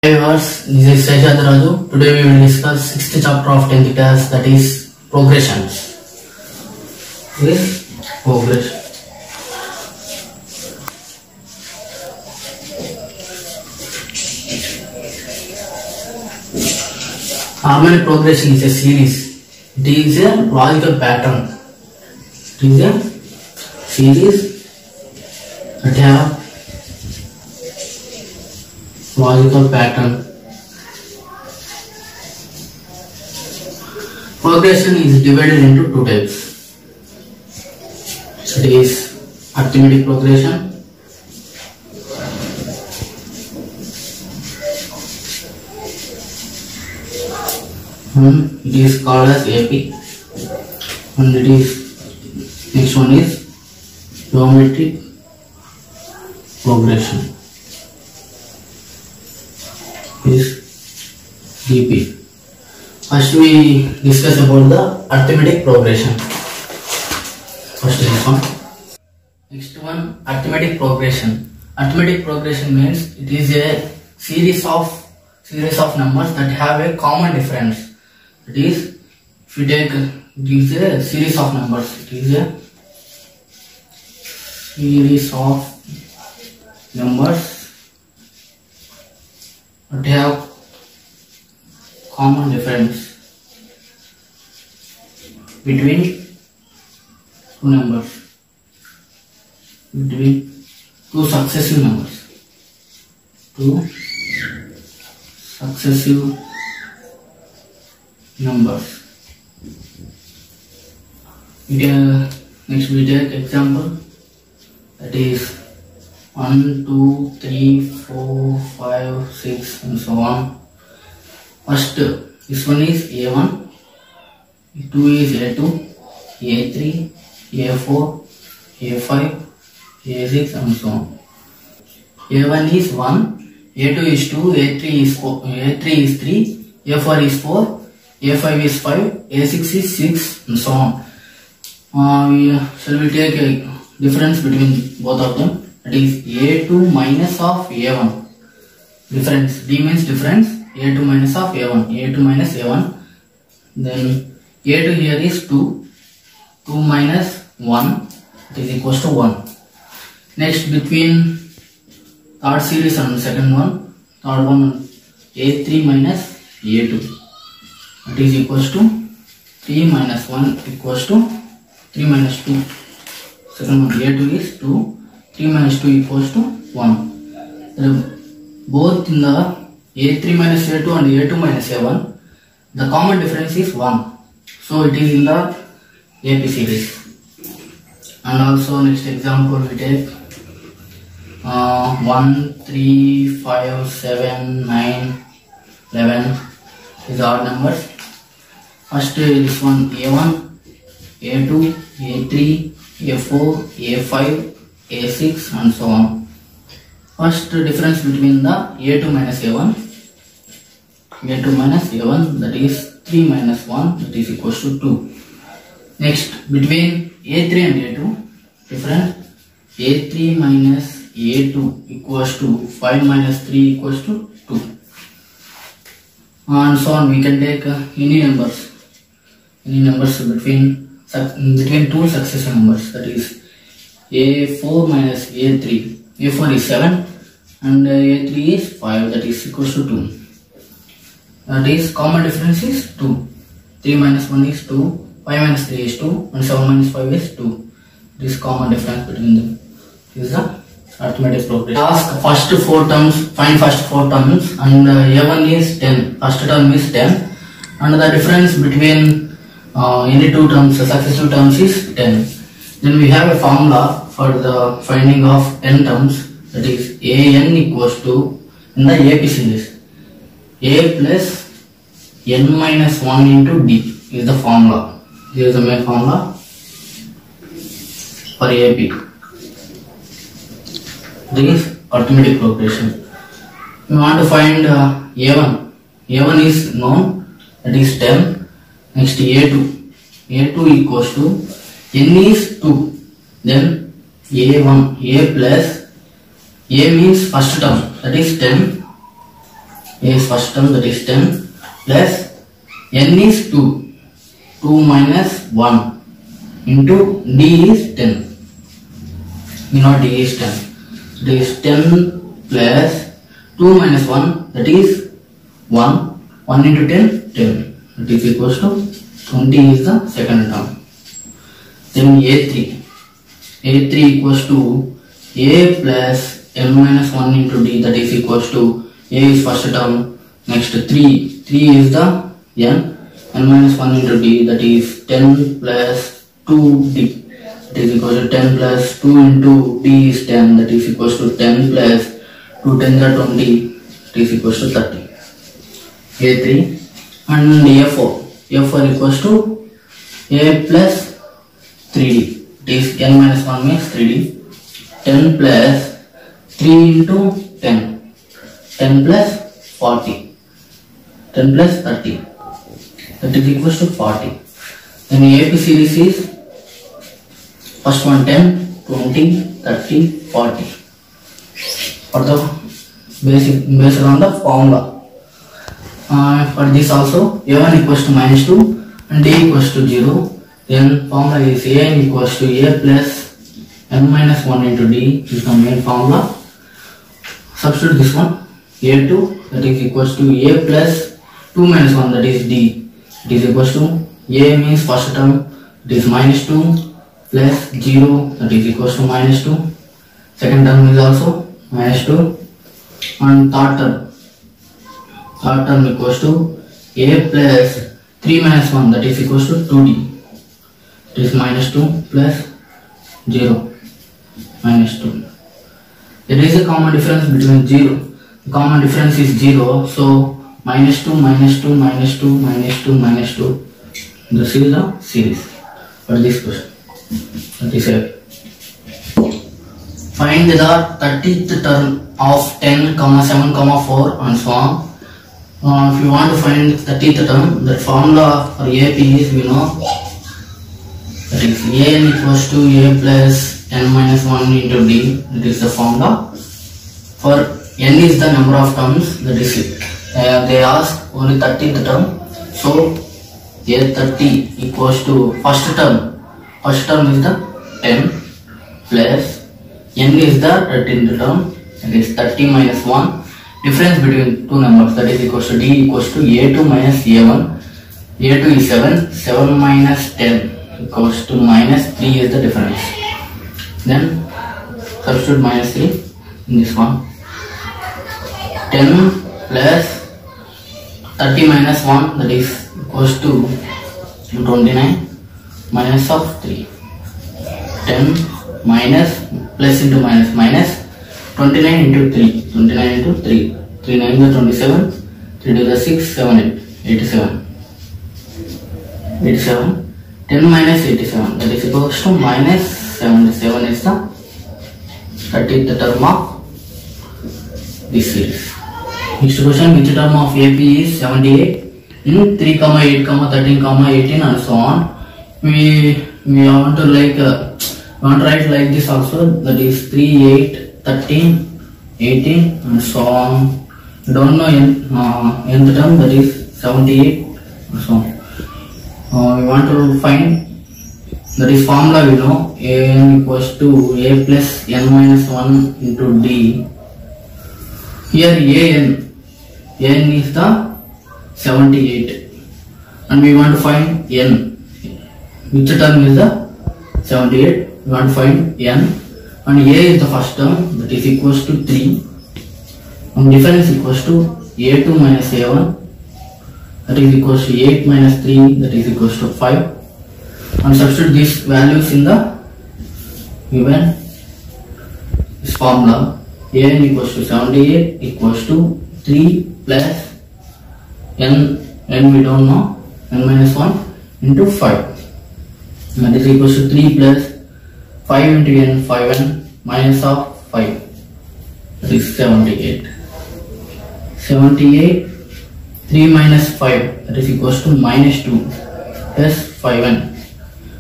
Hey viewers, this is Seshad Raju. Today we will discuss 6th chapter of 10th class, that is progressions. This progression. Harmonic progression is a series. It is a logical pattern. It is a series that have logical pattern. Progression is divided into two types. It is arithmetic progression and it is called as AP, and it is next one is geometric progression is GP. First we discuss about the arithmetic progression. First this one. Next one, arithmetic progression. Arithmetic progression means it is a series of numbers that have a common difference. It is, if you take, it is a series of numbers. It is a series of numbers that have common difference between two numbers, between two successive numbers, two successive numbers. Next we take example, that is 1, 2, 3, 4, 5, 6 and so on. First, this one is A1, 2 is A2, A3, A4, A5, A6 and so on. A1 is 1, A2 is 2, A3 is 4, A3 is 3, A4 is 4, A5 is 5, A6 is 6 and so on. Shall we take a difference between both of them? That is A2 minus of A1. Difference, D means difference, A2 minus of A1, A2 minus A1. Then A2 here is 2, 2 minus 1, it is equals to 1. Next, between third series and second one, third one, A3 minus A2, it is equals to 3 minus 1 equals to 3 minus 2. Second one, A2 is 2, 3 minus 2 equals to 1. Both in the A3 minus A2 and A2 minus A1, the common difference is 1. So it is in the AP series. And also next example we take 1, 3, 5, 7, 9, 11 is odd numbers. First this one A1, A2, A3, A4, A5, A6 and so on. First difference between the A2 minus A1, A2 minus A1, that is 3 minus 1, that is equals to 2. Next, between A3 and A2, difference, A3 minus A2 equals to 5 minus 3 equals to 2. And so on, we can take any numbers between two successive numbers, that is A4 minus A3. A4 is 7 and A3 is 5, that is equals to 2. That is common difference is 2. 3 minus 1 is 2, 5 minus 3 is 2 and 7 minus 5 is 2. This common difference between them. This is the arithmetic progression. Ask first 4 terms, find first 4 terms, and A1 is 10. First term is 10 and the difference between any two terms, successive terms is 10. Then we have a formula for the finding of n terms, that is an equals to, in the AP series, a plus n minus 1 into d is the formula. Here is the main formula for AP. This is arithmetic progression. We want to find A1. A1 is known, that is 10. Next A2. A2 equals to, n is 2. Then A1, A plus, A means first term, that is 10, A is first term, that is 10, plus n is 2. 2 minus 1 into d is 10. You know d is 10. It is 10 plus 2 minus 1, that is 1. 1 into 10, 10. That is equals to 20 is the second term. Then A3. A3 equals to A plus n minus 1 into d, that is equals to A is first term, next 3. 3 is the n minus 1 into d, that is 10 plus 2d. That is equals to 10 plus 2 into d is 10, that is equals to 10 plus 2 10 are 20, that is equals to 30. A3 and A4. A4 equals to A plus 3d. It is n minus 1 means 3d. 10 plus 3 into 10. 10 plus 40. 10 plus 30. That is equals to 40. Then AP series is first one 10, 20, 30, 40. For the based on the formula. For this also A1 equals to minus 2 and D equals to 0. Then formula is AN equals to A plus n minus 1 into D is the main formula. Substitute this one. A2 that is equals to A plus 2 minus 1, that is D. It is equals to A means first term, it is minus 2 plus 0, that is equals to minus 2. Second term is also minus 2. And third term equals to A plus 3 minus 1, that is equals to 2D. It is minus 2 plus 0, minus 2. There is a common difference between 0. The common difference is 0, so minus 2, minus 2, minus 2, minus 2, minus 2. This is the series for this question. 37. Find the 30th term of 10, 7, 4 and so on. If you want to find 30th term, the formula for AP is, we know, that is AN equals to A plus n minus 1 into D. That is the formula. For n is the number of terms, that is it. They ask only 30th term. So A30 equals to first term. First term is the 10 plus n is the 13th term, that is 30 minus 1. Difference between two numbers, that is equals to D equals to A2 minus A1. A2 is 7. 7 minus 10 equals to minus 3 is the difference. Then substitute minus 3 in this one. 10 plus 30 minus 1, that is equals to 29 minus of 3. 10 minus plus into minus, minus 29 into 3. 29 into 3. 3 9 is 27. 3 to the 6, 7 8. 87. 87. 10 minus 87, that is equals to minus 77 is the 30th term of this series. Next question, which term of AP is 78 in 3, 8, 13, 18 and so on. We want to write like this also, that is 3, 8, 13, 18 and so on. We don't know nth term, that is 78 and so on. We want to find, that is formula we know, AN equals to A plus n minus 1 into D. Here AN is the 78 and we want to find n. Which term is the 78? We want to find n and A is the first term, that is equals to 3 and difference equals to A2 minus A1, that is equals to 8 minus 3, that is equals to 5, and substitute these values in the given this formula. AN equals to 78 equals to 3 plus n we don't know, n minus 1 into 5, that is equals to 3 plus 5 into n, 5n minus of 5, that is 78. 78, 3 minus 5, that is equals to minus 2 plus 5n.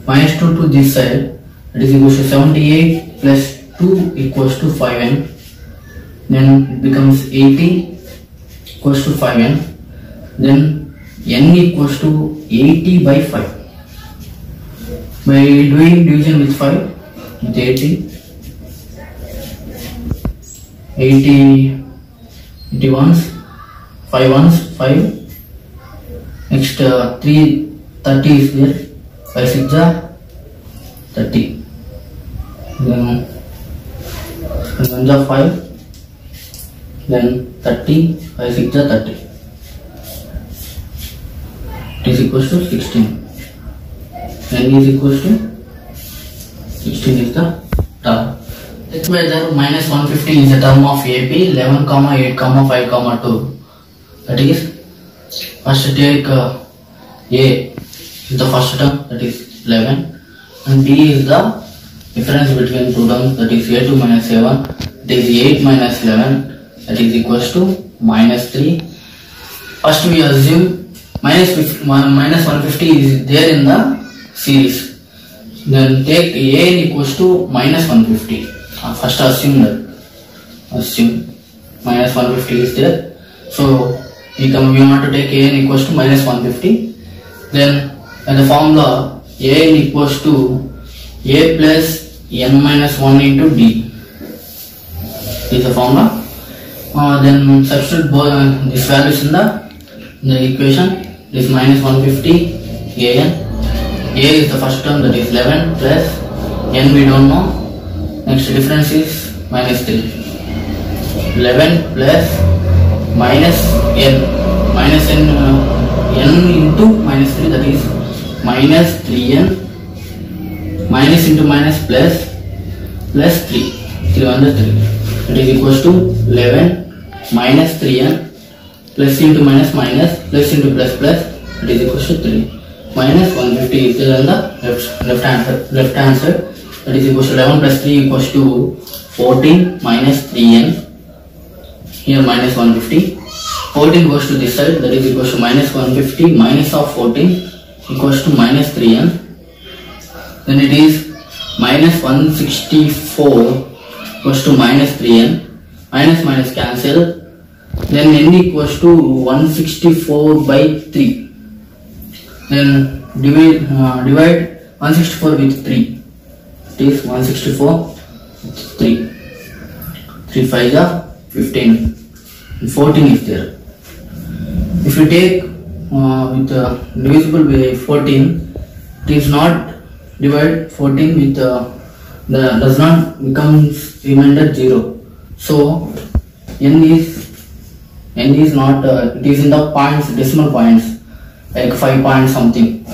Minus 2 to this side, that is equals to 78 plus 2 equals to 5n. Then it becomes 80 equals to 5n. Then n equals to 80 by 5. By doing division with 5, with 80 ones, 5 ones, 5. Next 3 30 is there. 5 6 are 30. Then 1 are 5. Then 30, 5 6 are 30. It is equals to 16. N is equals to 16 is the term. Let whether minus 150 is the term of AP 11, 8, 5, 2. That is, first take A is the first term, that is 11, and B is the difference between two terms, that is A2 minus A1. It is 8 minus 11, that is equals to minus 3. First we assume minus 150 is there in the series. Then take A equals to minus 150. First assume minus 150 is there. So we want to take A equals to minus 150. Then the formula A equals to A plus n minus 1 into D is the formula. Then substitute both these values in the equation. This minus 150 an. A is the first term, that is 11 plus n we don't know. Next difference is minus 3. 11 plus minus n. Minus n into minus 3, that is minus 3n. Minus into minus plus 3. 3 under 3. It is equals to 11 minus 3n plus into minus minus plus into plus plus. It is equals to 3. Minus 150 is there on the left hand side. That is equals to 11 plus 3 equals to 14 minus 3n. Here minus 150. 14 goes to this side. That is equals to minus 150 minus of 14 equals to minus 3n. Then it is minus 164 equals to minus 3n. Minus minus cancel. Then n equals to 164 by 3. Then divide 164 with 3. It is 164 with 3. 3 5 are 15. 14 is there. If you take with divisible by 14, it is not divide 14 with does not become remainder 0. So n is not it is in the points, decimal points, like 5 point something.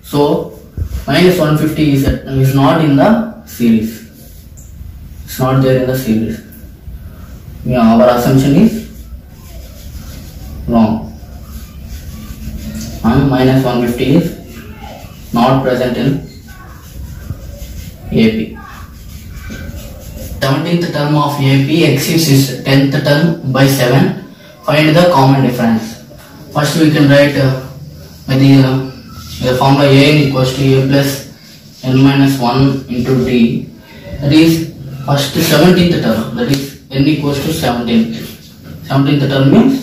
So minus 150 is not in the series. It's not there in the series. Yeah, our assumption is wrong. And minus 150 is not present in AP. 17th term of AP exceeds its 10th term by 7. Find the common difference. First we can write the formula A equals to A plus n minus 1 into D. That is first 17th term, that is n equals to 17. 17th term means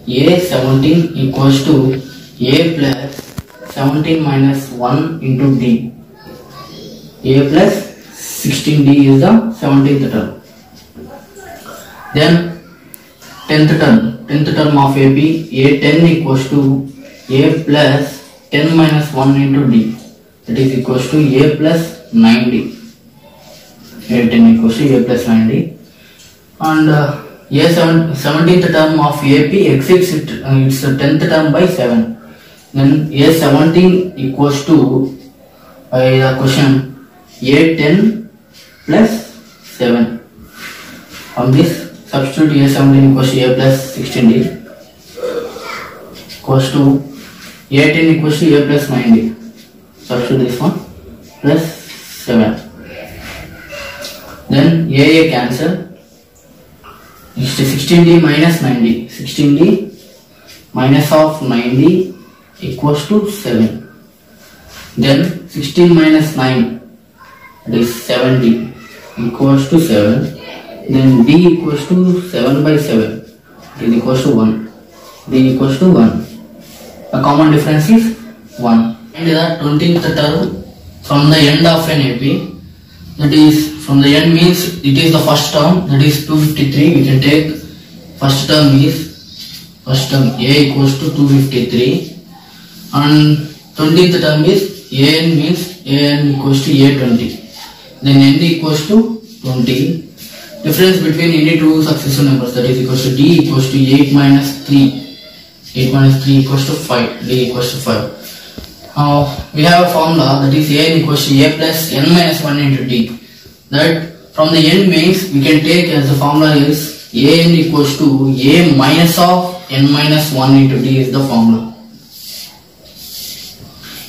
A 17 equals to A plus 17 minus 1 into D. A plus 16D is the 17th term. Then 10th term of AP, A10 equals to A plus 10 minus 1 into D. That is equals to A plus 90. A10 equals to A plus 90. And A17th term of AP exceeds its 10th term by 7. Then A17 equals to the question A10 plus 7. From this substitute A17 equals to A plus 16D equals to A10 equals to A plus 90. Substitute this one plus 7. Then AA cancel. It's 16D minus 90. 16D minus of 90 equals to 7. Then 16 minus 9, that is 7D equals to 7. Then D equals to 7 by 7. It is equals to 1. D equals to 1. The common difference is 1. And the 20th term from the end of an AP, that is from the end means it is the first term, that is 253. We can take first term A equals to 253, and 20th term is AN means AN equals to A20. Then N equals to 20. Difference between any two successive numbers, that is equals to D equals to 8 minus 3. 8 minus 3 equals to 5. D equals to 5. Now we have a formula, that is AN equals to A plus N minus 1 into D. That from the N means we can take as the formula is AN equals to A minus of N minus 1 into D is the formula.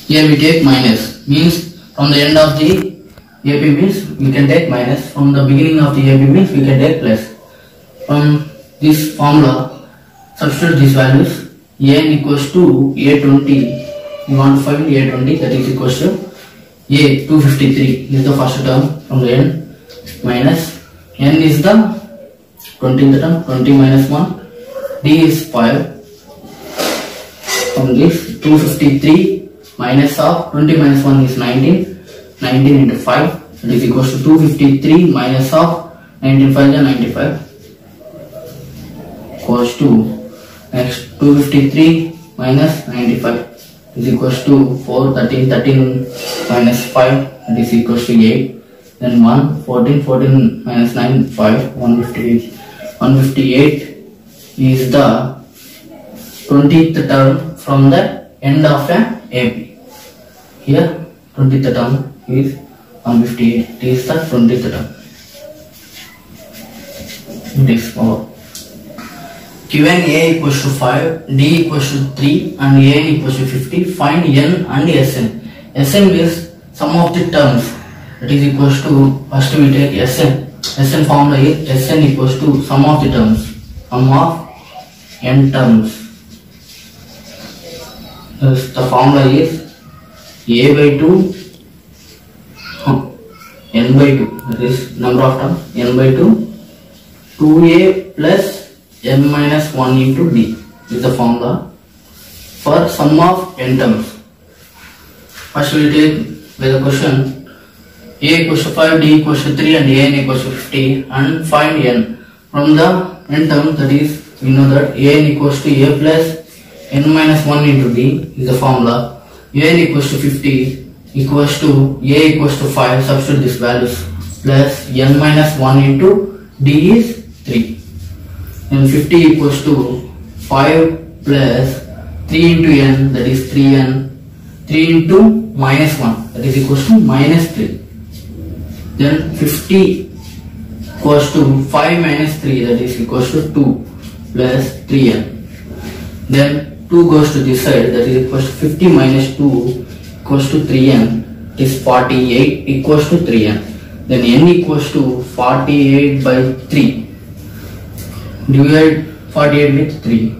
Here we take minus, means from the end of the AP means we can take minus, from the beginning of the AP means we can take plus. From this formula, substitute these values. AN equals to A20, we want to find A20, that is equals to A253 is the first term from the N, minus N is the 20th term, 20 minus 1, D is 5. From this 253 minus of 20 minus 1 is 19. 19 into 5, that is equals to 253 minus of 19 5 is 95, equals to next 253 minus 95 is equals to 413, 13 minus 5, that is equals to 8, then 1 14, 14 minus 9 5, 158. 158 is the 20th term from the end of an AP. Here 20th term is 158. It is the 20th term. It is 4. Given A equals to 5, D equals to 3 and AN equals to 50, find N and Sn. Sn is sum of the terms, that is equals to, first we take Sn. Sn formula is Sn equals to sum of the terms, sum of n terms. Thus the formula is A by 2 n by 2, that is number of terms, n by 2, 2a plus n minus 1 into d is the formula for sum of n terms. First we will take by the question A equals to 5, D equals to 3 and AN equals to 50, and find n. From the n terms, that is we know that AN equals to A plus n minus 1 into d is the formula. AN equals to 50 equals to A equals to 5, substitute these values, plus n minus 1 into d is 3. And 50 equals to 5 plus 3 into n, that is 3n, 3 into minus 1, that is equals to minus 3. Then 50 equals to 5 minus 3, that is equals to 2 plus 3n. Then 2 goes to this side, that is equals to 50 minus 2 equals to 3n, it is 48 equals to 3n. Then n equals to 48 by 3. Divide 48 with 3.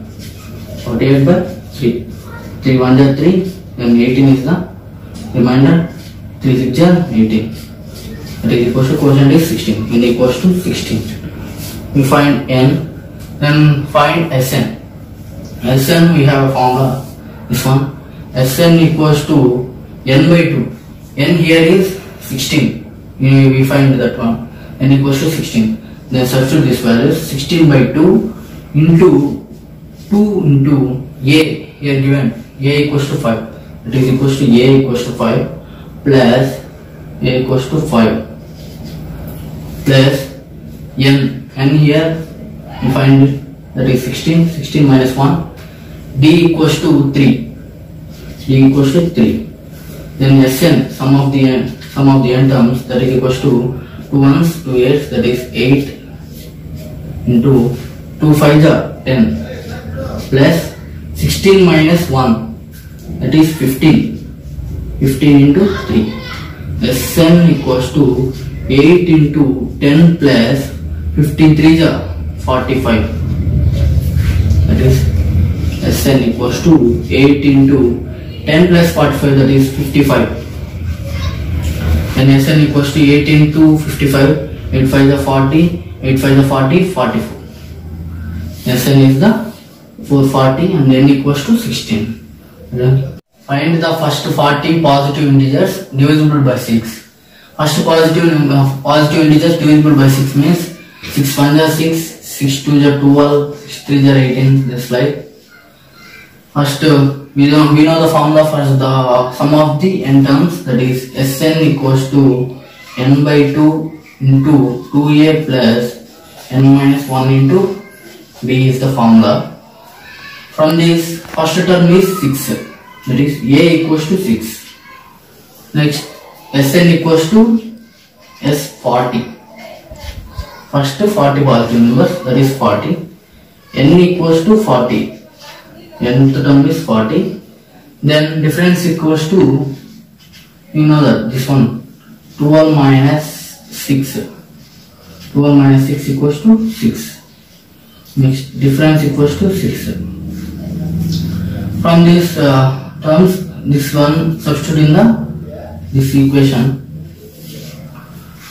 48 by 3. 3 1 is 3. Then 18 is the remainder. 3 6 is 18. That is equals to quotient is 16. N equals to 16. We find n. Then find Sn. Sn we have a formula. This one. Sn equals to n by 2. N here is 16. We find that one. N equals to 16. Then substitute this value, 16 by 2 into 2 into A, here given A equals to 5, it is equals to A equals to 5 plus A equals to 5 plus n here we find it, that is 16, 16 minus 1, D equals to 3, D equals to 3. Then Sn, sum of the n terms, that is equals to 2 ones, 2 8s, that is 8 into 2 5s are 10 plus 16 minus 1, that is 15. 15 into 3. Sn equals to 8 into 10 plus 15 3s are 45. That is Sn equals to 8 into 10 plus 45, that is 55. Then Sn equals to 8 into 55, 8 5 is 40, 8 5 is 40, 44. Sn is the 440 and n equals to 16. Find the first 40 positive integers divisible by 6. First positive integers divisible by 6 means 6 1 is 6, 6 2 is 12, 6 3 is 18. This like first we know the formula for the sum of the n terms, that is Sn equals to n by 2 into 2a plus n minus 1 into b is the formula. From this first term is 6, that is a equals to 6. Next Sn equals to S40. First 40 positive numbers, that is 40. N equals to 40. Nth term is 40. Then difference equals to, you know that this one 12 minus 6. 12 minus 6 equals to 6. Next difference equals to 6. From these terms, this one substitute in this equation.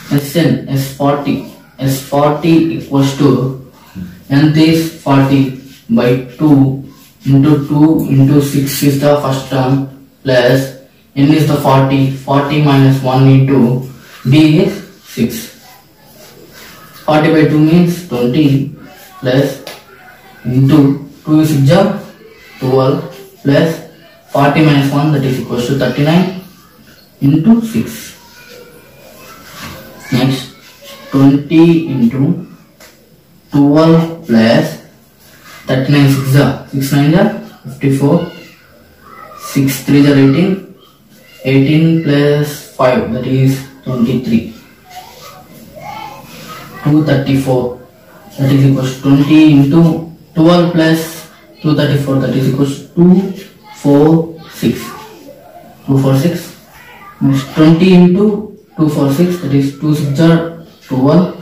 Sn S40 equals to nth is 40 by 2 into 2 into 6 is the first term plus n is the 40 minus 1 into b is 6. 40 by 2 means 20 plus into 2 is 6 12 plus 40 minus 1, that is equals to 39 into 6. Next 20 into 12 plus 39 6 9 is 54, 6 3 is 18, 18 plus 5, that is 23, 234, that is equals to 20 into 12 plus 234, that is equals to 246. 246. Next 20 into 246, that is 2 6 are 12,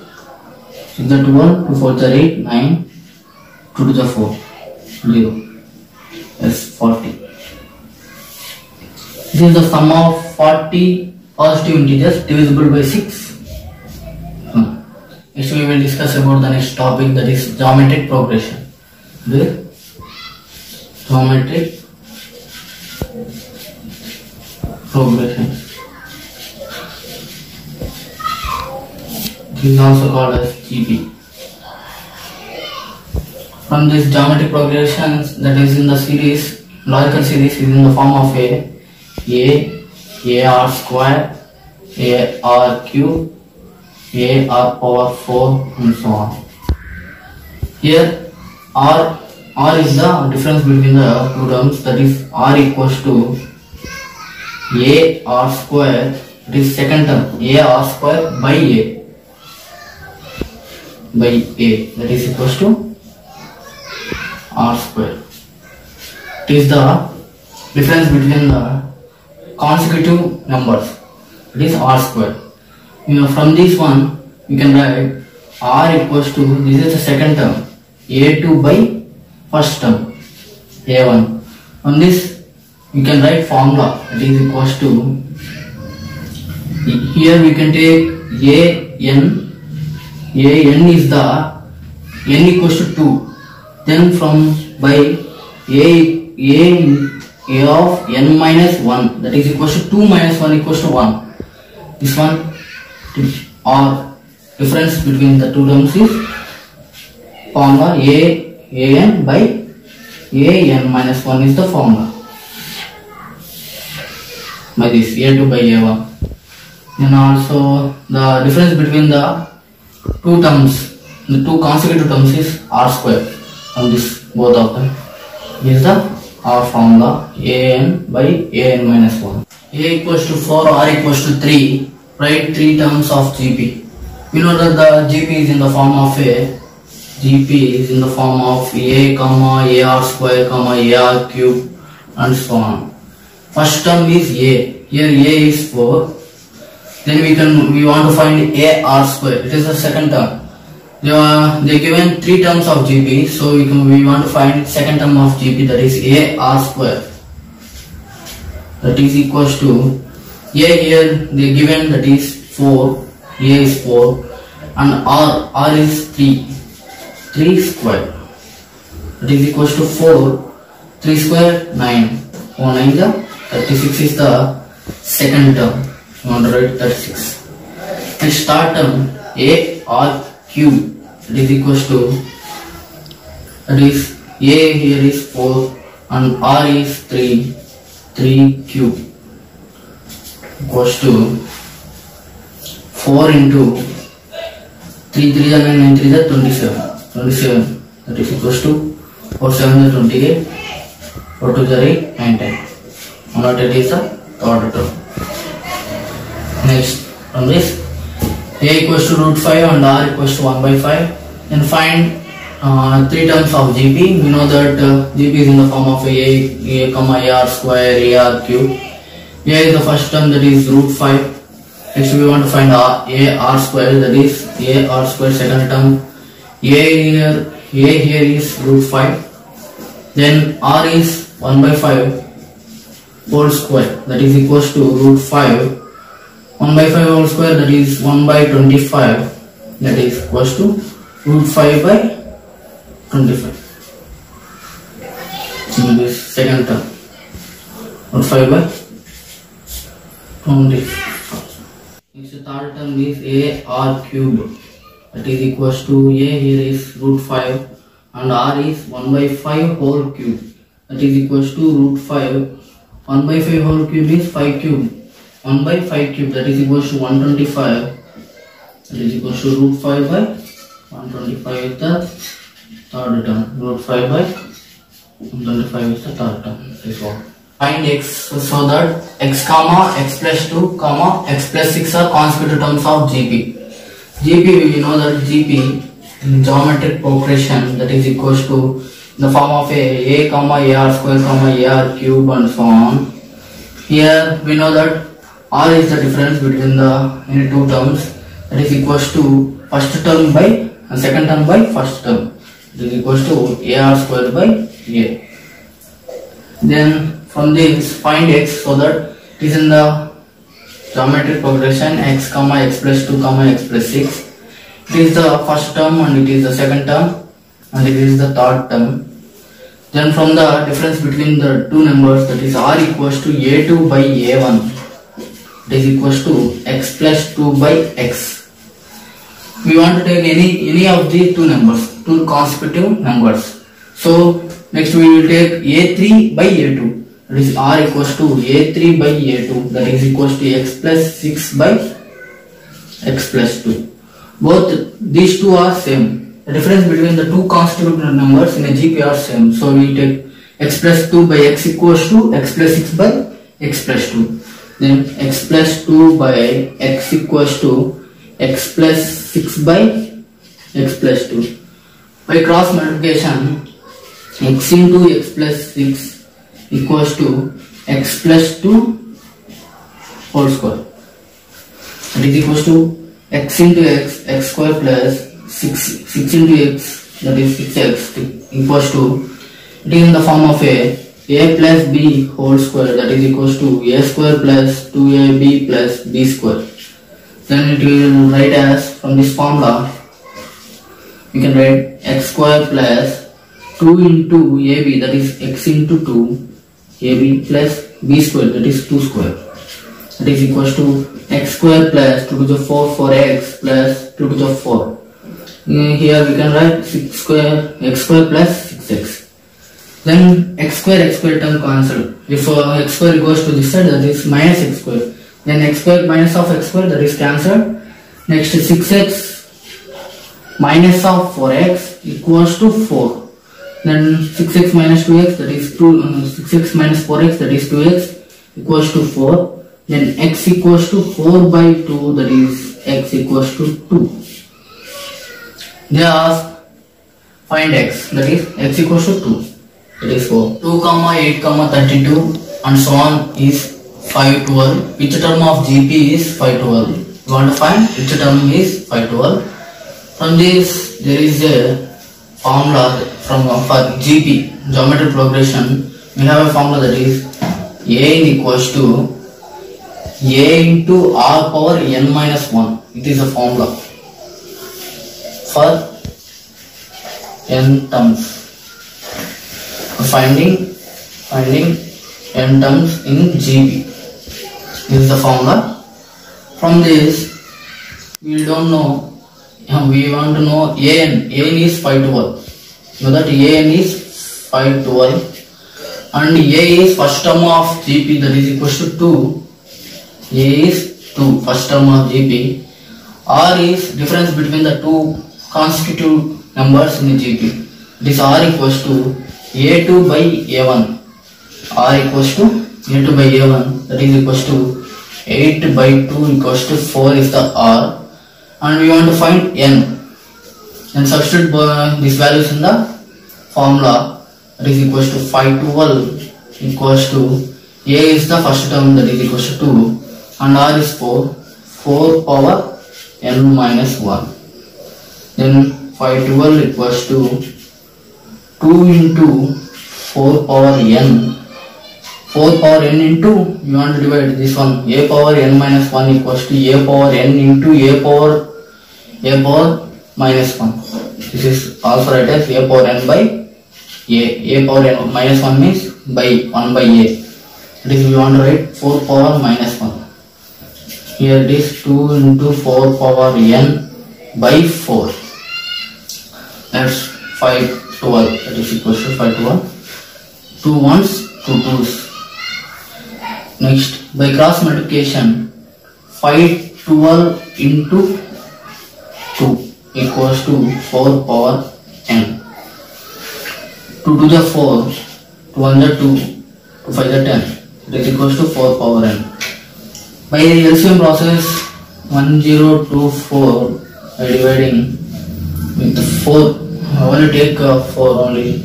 6 are 12, 2 4 are 8, 9, 2 to the 4, 0. That's 40. This is the sum of 40 positive integers divisible by 6. Next we will discuss about the next topic, that is geometric progression. The geometric progression. This is also called as GP. From this geometric progressions, that is in the series, logical series, is in the form of AR square, AR cube, AR power 4 and so on. Here R is the difference between the two terms, that is R equals to AR square, that is second term, AR square by A, that is equals to R square. It is the difference between the consecutive numbers, it is R square. From this one we can write R equals to, this is the second term, A2 by first term, A1. From this we can write formula, it is equals to, here we can take AN is the n equals to 2. Then from by a of n minus 1, that is equals to 2 minus 1 equals to 1. This one or difference between the two terms is formula an by an minus 1 is the formula. By this a2 by a1. Then also the difference between the two terms, the two consecutive terms is r square. On this both of them is the R formula, an by an minus 1. A equals to 4, R equals to 3. Write 3 terms of GP. We know that the GP is in the form of A. GP is in the form of A, AR square, AR cube and so on. First term is A. Here A is 4. Then we want to find AR square. It is the second term. They given 3 terms of GP, so we want to find second term of GP, that is AR square. That is equals to A, here they given, that is 4, A is 4 and R is 3 square, that is equals to 4. 3 square 9. 4 9 the 36 is the second term. You want to write 36. Next third term a r cube, that is equals to, that is a here is 4 and r is 3. 3 cube equals to 4 into 3 3 is 9, 9 3 is 27. 27, that is equals to 4 7 is 28. 4 2 is 8, 9 10. 108 is the third term. Next, from this, a equals to root 5 and r equals to 1 by 5. Then find 3 terms of GP. We know that GP is in the form of a comma ar square, ar cube. A is the first term, that is root 5. Next we want to find ar square, that is ar square second term. A here is root 5. Then r is 1 by 5 whole square, that is equals to root 5. 1 by 5 whole square, that is 1 by 25, that is equals to root 5 by 25. In this second term, root 5 by 25. Next third term is a r cube, that is equals to a here is root 5 and r is 1 by 5 whole cube, that is equals to root 5. 1 by 5 whole cube is 5 cube. 1 by 5 cube, that is equals to 125, that is equals to root 5 by 125 is the third term. Root 5 by 125 is the third term. This one. Find x so that x comma x plus 2 comma x plus 6 are consecutive terms of GP. GP, we know that GP in geometric progression, that is equals to in the form of a comma ar square comma ar cube and so on. Here we know that r is the difference between the any two terms, that is equals to first term by and second term by first term, it is equals to ar square by a. Then from this find x so that it is in the geometric progression x comma x plus 2 comma x plus 6. It is the first term and it is the second term and it is the third term. Then from the difference between the two numbers, that is r equals to a2 by a1, it is equals to x plus 2 by x. We want to take any of the two numbers, two consecutive numbers. So next we will take a3 by a2, that is r equals to a3 by a2, that is equals to x plus 6 by x plus 2. Both these two are same. The difference between the two consecutive numbers in a GP are same. So we take x plus 2 by x equals to x plus 6 by x plus 2. Then x plus 2 by x equals to x plus 6 by x plus 2. By cross multiplication, x into x plus 6 equals to x plus 2 whole square. That is equals to x into x square plus 6 into x, that is 6x equals to, it is in the form of a plus b whole square, that is equals to a square plus 2ab plus b square. Then it will write as, from this formula we can write x square plus 2 into ab, that is x into 2, ab plus b square, that is 2 square, that is equals to x square plus 2 to the 4 4x plus 2 to the 4. Here we can write 6 square x square plus 6x. Then x square term cancelled. If x square goes to this side, that is minus x square. Then x square minus of x square, that is cancelled. Next 6x minus of 4x equals to 4. Then 6x minus 2x, that is 6x minus 4x, that is 2x equals to 4. Then x equals to 4 by 2, that is x equals to 2. They ask find x, that is x equals to 2, that is 4. 2 comma 8 comma 32 and so on is 512. Which term of GP is 512? We want to find which term is 512. From this there is a formula for GP, geometric progression. We have a formula that is a equals to a into r power n minus 1. It is a formula for n terms. finding n terms in GB. This is the formula. From this, we don't know. We want to know an. An is 512. Know that an is 512, and a is first term of GP, that is equals to 2. A is 2, first term of GP. R is difference between the two consecutive numbers in the GP. This R equals to A2 by A1. R equals to A2 by A1, that is equals to 8 by 2 equals to 4 is the R. And we want to find n. Then substitute these values in the formula, that is equals to 512 equals to A is the first term, that is equals to 2, and R is 4 power n minus 1. Then 512 equals to 2 into 4 power n. 4 power n into, you want to divide this one, a power n minus 1 equals to a power n into a power minus 1. This is also written as a power n by a power n minus 1 means by 1 by a. That is, we want to write 4 power minus 1. Here it is 2 into 4 power n by 4. That's 512. That is equals to 512. 2 ones, 2 2s. Next, by cross multiplication, 512 into 2 equals to 4 power n. 2 to the 4, 2 1 the 2, 2 5 the 10. That is equals to 4 power n. By the LCM process, 1024 by dividing with 4. I want to take 4 only.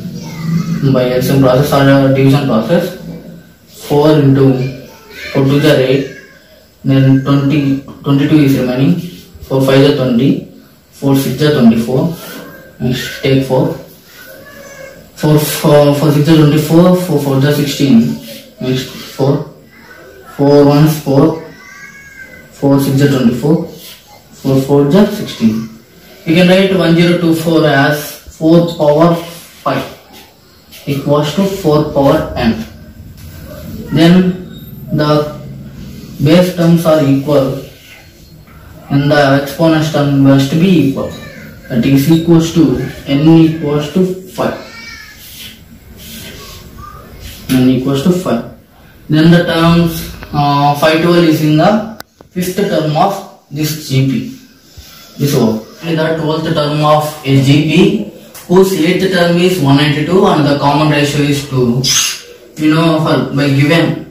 By LCM process or division process, 4 into 4 to the 8, then 22 is remaining. 4 5 the 20, 4 6 the 24. Next take 4. 4 6 the 24, 4 4 the 16. Next 4 1s 4, 4 6 the 24, 4 4 the 16. We can write 1024 as 4 power 5 equals to 4 power n. Then the base terms are equal and the exponent term must be equal. That is equals to n equals to 5. N equals to 5. Then the terms 512 is in the 5th term of this GP. This one. And the 12th term of a GP whose 8th term is 192 and the common ratio is 2. You know, by given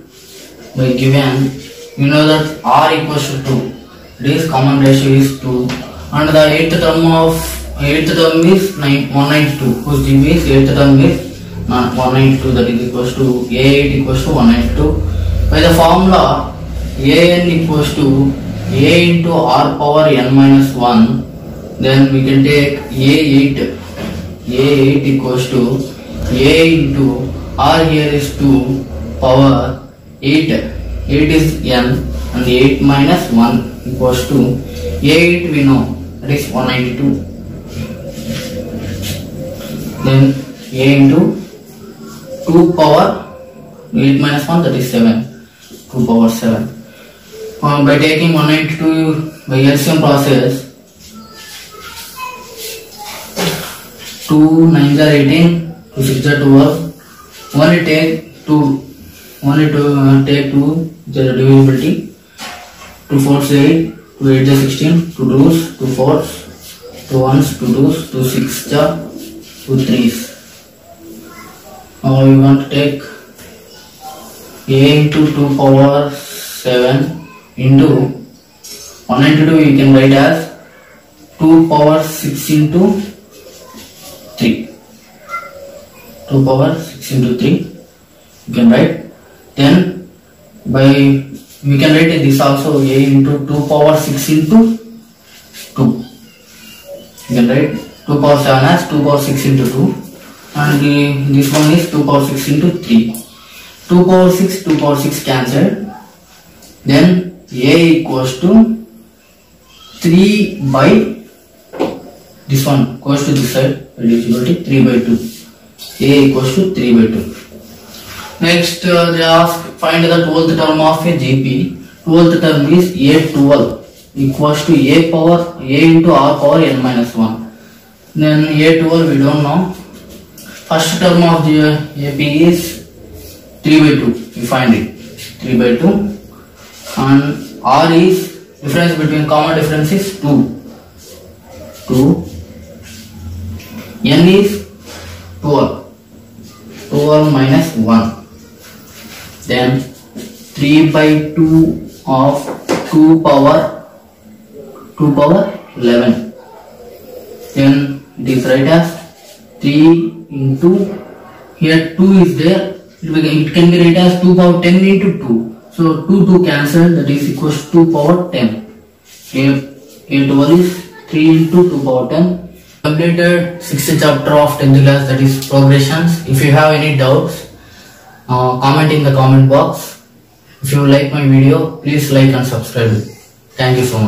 you know that R equals to 2. This common ratio is 2 and the 8th term is 192 whose GP is 8th term is 192, that is equals to A8 equals to 192. By the formula, An equals to A into R power n minus 1. Then we can take A8 equals to A into R here is 2 power 8. 8 is n and 8 minus 1 equals to A8 we know, that is 192. Then A into 2 power 8 minus 1, that is 7. 2 power 7. By taking 192 by LCM process, 2 9s are 18, 2 6s are 12. Only take 2. Take 2, the divisibility. 2 4s 8, 2 8s 16, 2 2s, 2 4s, 2 1s, 2 2s, 2 6s, 2 3s. Now we want to take A into 2 power 7 into 192 we can write as 2 power 6 into 3. 2 power 6 into 3 you can write. Then we can write this also A into 2 power 6 into 2. You can write 2 power 7 as 2 power 6 into 2 and this one is 2 power 6 into 3. 2 power 6, 2 power 6 cancelled. Then A equals to 3 by this one goes to this side, divisibility 3 by 2. A equals to 3 by 2. Next, they ask find the 12th term of a GP. 12th term is A12 equals to A into R power n minus 1. Then A12 we don't know. First term of the AP is 3 by 2. We find it 3 by 2. And R is difference between common difference is 2. N is 12. 12 minus 1. Then 3 by 2 of 2 power 11. Then it is right as 3 into, here 2 is there, it can be written as 2 power 10 into 2. So 2 cancel, that is equals to 2 power 10. A12 is 3 into 2 power 10. Completed 6th chapter of 10th class, that is progressions. If you have any doubts, comment in the comment box. If you like my video, please like and subscribe. Thank you so much.